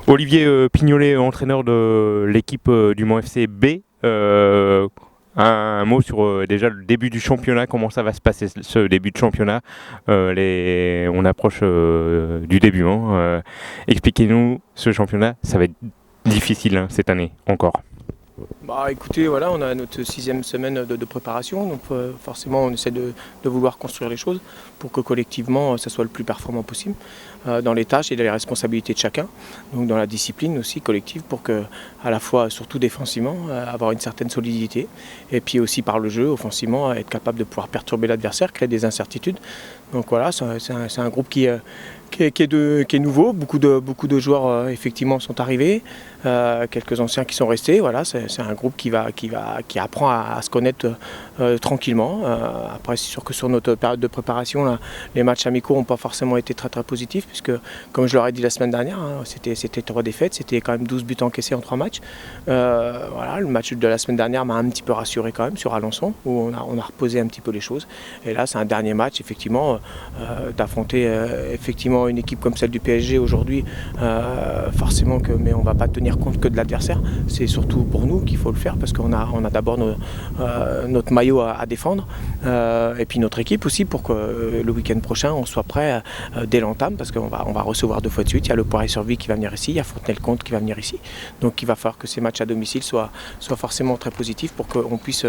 Olivier Pignolet, entraîneur de l'équipe du Mans FC B. Un mot sur déjà le début du championnat, comment ça va se passer ce début de championnat. On approche du début. Expliquez-nous ce championnat, ça va être difficile cette année encore. Bah écoutez, voilà, on a notre 6e semaine de préparation, donc forcément on essaie de vouloir construire les choses pour que collectivement ça soit le plus performant possible dans les tâches et dans les responsabilités de chacun, donc dans la discipline aussi collective pour que, à la fois, surtout défensivement, avoir une certaine solidité et puis aussi par le jeu, offensivement, être capable de pouvoir perturber l'adversaire, créer des incertitudes. Donc voilà, c'est un groupe qui est nouveau, beaucoup de joueurs effectivement sont arrivés, quelques anciens qui sont restés. Voilà, c'est un groupe qui apprend à se connaître tranquillement. Après, c'est sûr que sur notre période de préparation, là, les matchs amicaux n'ont pas forcément été très positifs, puisque comme je leur ai dit la semaine dernière, c'était 3 défaites, c'était quand même 12 buts encaissés en 3 matchs. Voilà, le match de la semaine dernière m'a un petit peu rassuré quand même sur Alençon, où on a reposé un petit peu les choses. Et là, c'est un dernier match, effectivement, d'affronter effectivement une équipe comme celle du PSG aujourd'hui, forcément mais on ne va pas tenir compte que de l'adversaire. C'est surtout pour nous qu'il faut le faire, parce qu'on a d'abord notre maillot à défendre, et puis notre équipe aussi, pour que le week-end prochain on soit prêt dès l'entame, parce qu'on va recevoir 2 fois de suite. Il y a le Poiré-sur-Vie qui va venir ici, il y a Fontenay-le-Comte qui va venir ici, donc il va falloir que ces matchs à domicile soient forcément très positifs pour qu'on puisse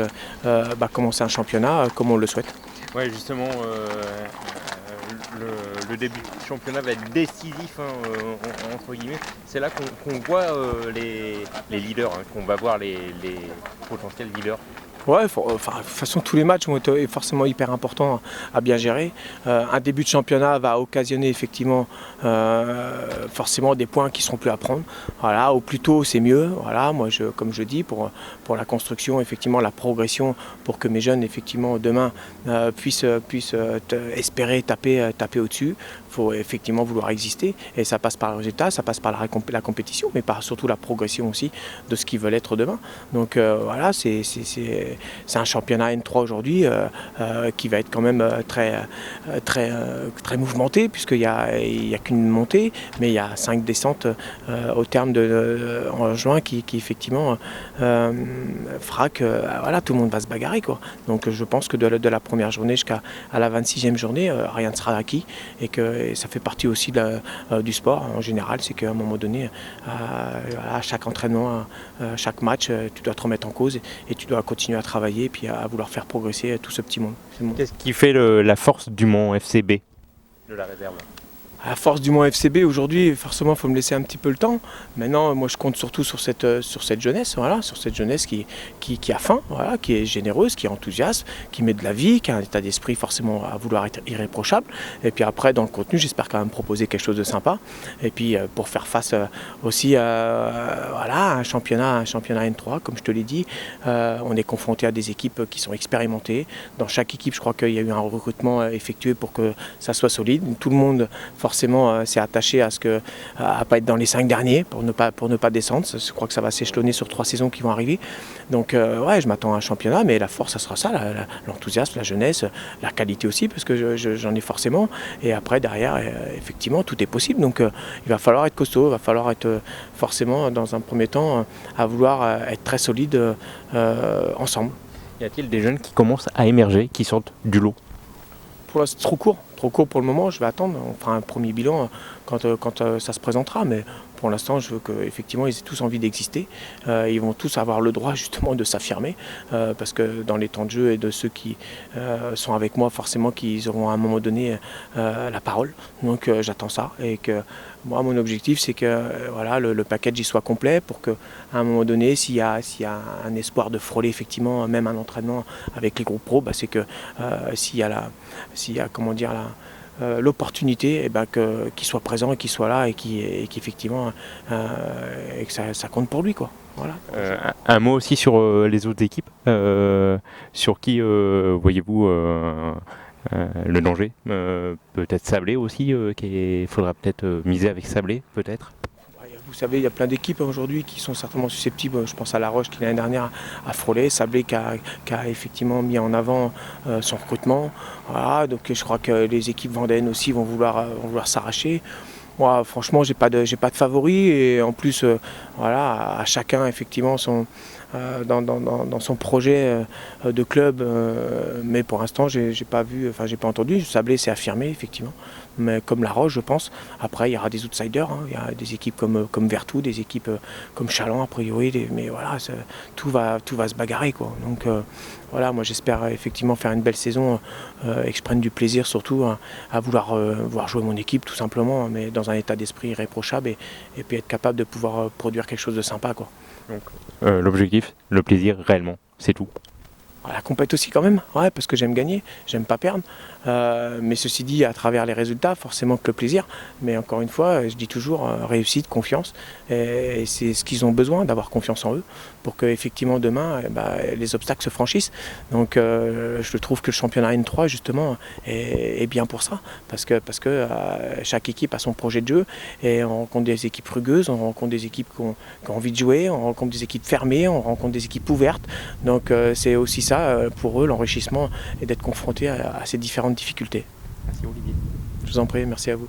commencer un championnat comme on le souhaite. Ouais, justement, le début du championnat va être décisif, entre guillemets. C'est là qu'on voit les leaders, qu'on va voir les potentiels leaders. Ouais, de toute façon, tous les matchs vont être forcément hyper importants à bien gérer. Un début de championnat va occasionner effectivement forcément des points qui seront plus à prendre. Voilà, au plus tôt c'est mieux. Voilà, moi comme je dis, pour la construction, effectivement la progression, pour que mes jeunes effectivement demain puissent espérer taper au-dessus. Il faut effectivement vouloir exister, et ça passe par le résultat, ça passe par la compétition, mais par surtout la progression aussi de ce qu'ils veulent être demain. Donc voilà, c'est un championnat N3 aujourd'hui qui va être quand même très mouvementé, puisqu'il n'y a qu'une montée, mais il y a 5 descentes au terme en juin qui effectivement fera que voilà, tout le monde va se bagarrer, quoi. Donc je pense que de la première journée jusqu'à la 26e journée, rien ne sera acquis, et ça fait partie aussi du sport en général. C'est qu'à un moment donné, à chaque entraînement, chaque match, tu dois te remettre en cause, et tu dois continuer à travailler et puis à vouloir faire progresser tout ce petit monde. Qu'est-ce qui fait la force du Mans FCB de la réserve? À la force du Mans FCB aujourd'hui, forcément, il faut me laisser un petit peu le temps. Maintenant, moi, je compte surtout sur cette jeunesse, voilà, sur cette jeunesse qui a faim, voilà, qui est généreuse, qui est enthousiaste, qui met de la vie, qui a un état d'esprit forcément à vouloir être irréprochable. Et puis après, dans le contenu, j'espère quand même proposer quelque chose de sympa. Et puis pour faire face aussi voilà, à un championnat N3, comme je te l'ai dit, on est confronté à des équipes qui sont expérimentées. Dans chaque équipe, je crois qu'il y a eu un recrutement effectué pour que ça soit solide. Tout le monde, forcément, s'est attaché à pas être dans les 5 derniers pour ne pas descendre. Je crois que ça va s'échelonner sur 3 saisons qui vont arriver. Donc ouais, je m'attends à un championnat, mais la force, ça sera ça, l'enthousiasme, la jeunesse, la qualité aussi, parce que j'en ai forcément. Et après, derrière, effectivement, tout est possible. Donc il va falloir être costaud, il va falloir être forcément, dans un premier temps, à vouloir être très solide ensemble. Y a-t-il des jeunes qui commencent à émerger, qui sortent du lot? Pour là, c'est trop court pour le moment. Je vais attendre, on fera un premier bilan quand ça se présentera, mais pour l'instant je veux qu'effectivement ils aient tous envie d'exister. Ils vont tous avoir le droit justement de s'affirmer, parce que dans les temps de jeu, et de ceux qui sont avec moi, forcément qu'ils auront à un moment donné la parole. Donc j'attends ça, et que moi, mon objectif, c'est que voilà, le package y soit complet, pour qu'à un moment donné, s'il y a un espoir de frôler effectivement même un entraînement avec les groupes pro, c'est que s'il y a comment dire, l'opportunité, qu'il soit présent et qu'il soit là, et qu'effectivement et que ça compte pour lui, quoi. Voilà. Un mot aussi sur les autres équipes. Sur qui voyez-vous le danger? Peut-être Sablé aussi, qu'il faudra peut-être miser avec Sablé, peut-être. Vous savez, il y a plein d'équipes aujourd'hui qui sont certainement susceptibles. Je pense à La Roche qui l'année dernière a frôlé, Sablé qui a effectivement mis en avant son recrutement. Voilà, donc je crois que les équipes vendéennes aussi vont vouloir s'arracher. Moi, franchement, j'ai pas de favori et en plus, voilà, à chacun effectivement dans son projet de club. Mais pour l'instant, j'ai pas vu, enfin, j'ai pas entendu. Sablé s'est affirmé effectivement, mais comme La Roche, je pense. Après, il y aura des outsiders. Hein. Il y a des équipes comme Vertou, des équipes comme Châlons a priori. Mais voilà, tout va se bagarrer quoi. Donc voilà, moi j'espère effectivement faire une belle saison et que je prenne du plaisir surtout à vouloir voir jouer mon équipe tout simplement, mais dans un état d'esprit irréprochable et puis être capable de pouvoir produire quelque chose de sympa quoi. Donc, l'objectif, le plaisir réellement, c'est tout. La compète aussi quand même, ouais, parce que j'aime gagner, j'aime pas perdre. Mais ceci dit, à travers les résultats, forcément que le plaisir. Mais encore une fois, je dis toujours réussite, confiance. Et c'est ce qu'ils ont besoin, d'avoir confiance en eux, pour que effectivement demain, les obstacles se franchissent. Donc je trouve que le championnat N3 justement est bien pour ça, parce que chaque équipe a son projet de jeu et on rencontre des équipes rugueuses, on rencontre des équipes qui ont envie de jouer, on rencontre des équipes fermées, on rencontre des équipes ouvertes. Donc c'est aussi ça pour eux, l'enrichissement et d'être confrontés à ces différentes difficultés. Merci Olivier. Je vous en prie, merci à vous.